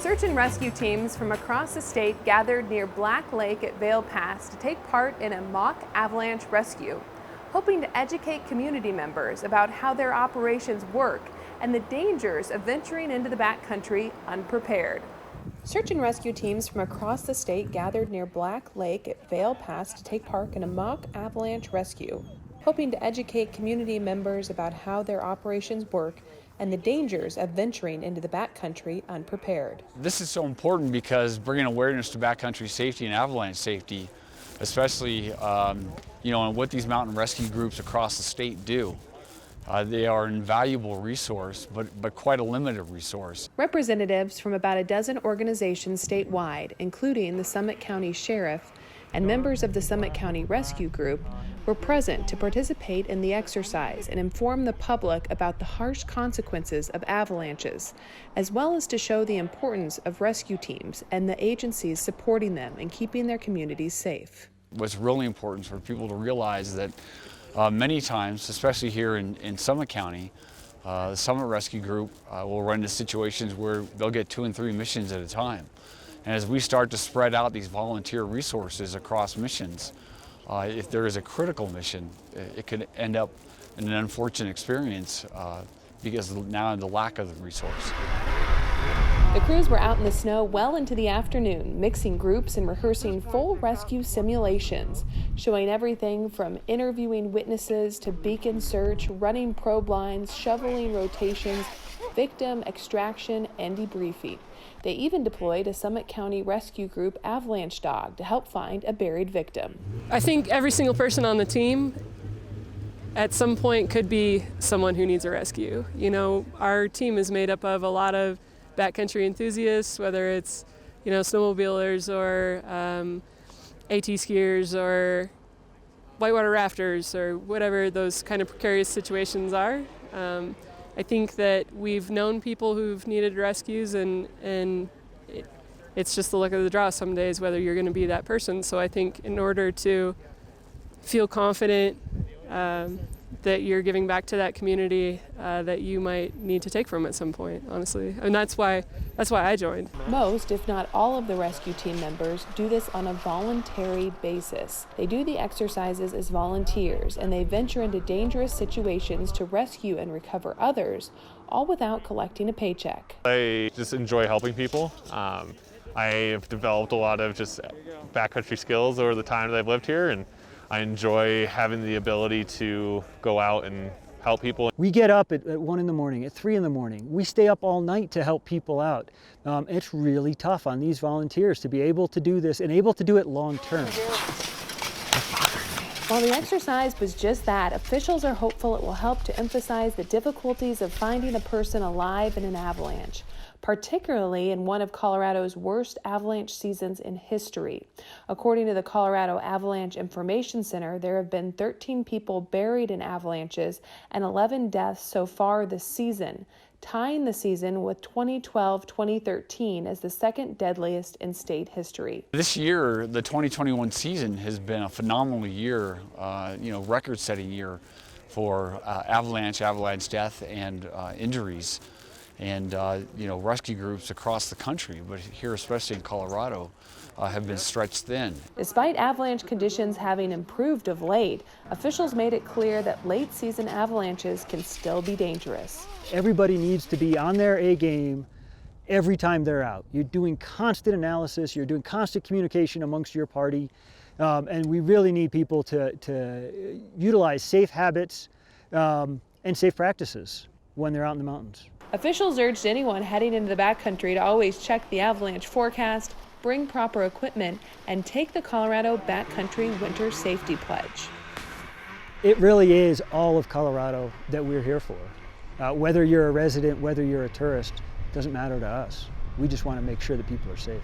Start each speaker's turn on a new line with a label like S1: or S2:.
S1: Search and rescue teams from across the state gathered near Black Lake at Vail Pass to take part in a mock avalanche rescue, hoping to educate community members about how their operations work and the dangers of venturing into the backcountry unprepared. Search and rescue teams from across the state gathered near Black Lake at Vail Pass to take part in a mock avalanche rescue, hoping to educate community members about how their operations work and the dangers of venturing into the backcountry unprepared.
S2: This is so important because bringing awareness to backcountry safety and avalanche safety, especially and what these mountain rescue groups across the state do. They are an invaluable resource, but quite a limited resource.
S1: Representatives from about a dozen organizations statewide, including the Summit County Sheriff and members of the Summit County Rescue Group, were present to participate in the exercise and inform the public about the harsh consequences of avalanches, as well as to show the importance of rescue teams and the agencies supporting them and keeping their communities safe.
S2: What's really important is for people to realize that many times, especially here in Summit County, the Summit Rescue Group will run into situations where they'll get 2 and 3 missions at a time. And as we start to spread out these volunteer resources across missions, if there is a critical mission, it could end up in an unfortunate experience because now of the lack of the resource.
S1: The crews were out in the snow well into the afternoon, mixing groups and rehearsing full rescue simulations, showing everything from interviewing witnesses to beacon search, running probe lines, shoveling rotations, victim extraction, and debriefing. They even deployed a Summit County Rescue Group avalanche dog to help find a buried victim.
S3: I think every single person on the team at some point could be someone who needs a rescue. You know, our team is made up of a lot of backcountry enthusiasts, whether it's, snowmobilers or AT skiers or whitewater rafters or whatever those kind of precarious situations are. I think that we've known people who've needed rescues, and it's just the luck of the draw some days whether you're going to be that person. So I think in order to feel confident that you're giving back to that community that you might need to take from at some point, honestly. And that's why I joined.
S1: Most, if not all, of the rescue team members do this on a voluntary basis. They do the exercises as volunteers, and they venture into dangerous situations to rescue and recover others, all without collecting a paycheck.
S4: I just enjoy helping people. I've developed a lot of just backcountry skills over the time that I've lived here, and I enjoy having the ability to go out and help people.
S5: We get up at 1 in the morning, at 3 in the morning. We stay up all night to help people out. It's really tough on these volunteers to be able to do this and able to do it long term.
S1: While the exercise was just that, officials are hopeful it will help to emphasize the difficulties of finding a person alive in an avalanche, particularly in one of Colorado's worst avalanche seasons in history. According to the Colorado Avalanche Information Center, there have been 13 people buried in avalanches and 11 deaths so far this season, tying the season with 2012-2013 as the second deadliest in state history.
S2: This year, the 2021 season has been a phenomenal year, record-setting year for avalanche death and injuries. And rescue groups across the country, but here especially in Colorado, have been stretched thin.
S1: Despite avalanche conditions having improved of late, officials made it clear that late season avalanches can still be dangerous.
S5: Everybody needs to be on their A game every time they're out. You're doing constant analysis, you're doing constant communication amongst your party, and we really need people to utilize safe habits and safe practices when they're out in the mountains.
S1: Officials urged anyone heading into the backcountry to always check the avalanche forecast, bring proper equipment, and take the Colorado Backcountry Winter Safety Pledge.
S5: It really is all of Colorado that we're here for. Whether you're a resident, whether you're a tourist, doesn't matter to us. We just want to make sure that people are safe.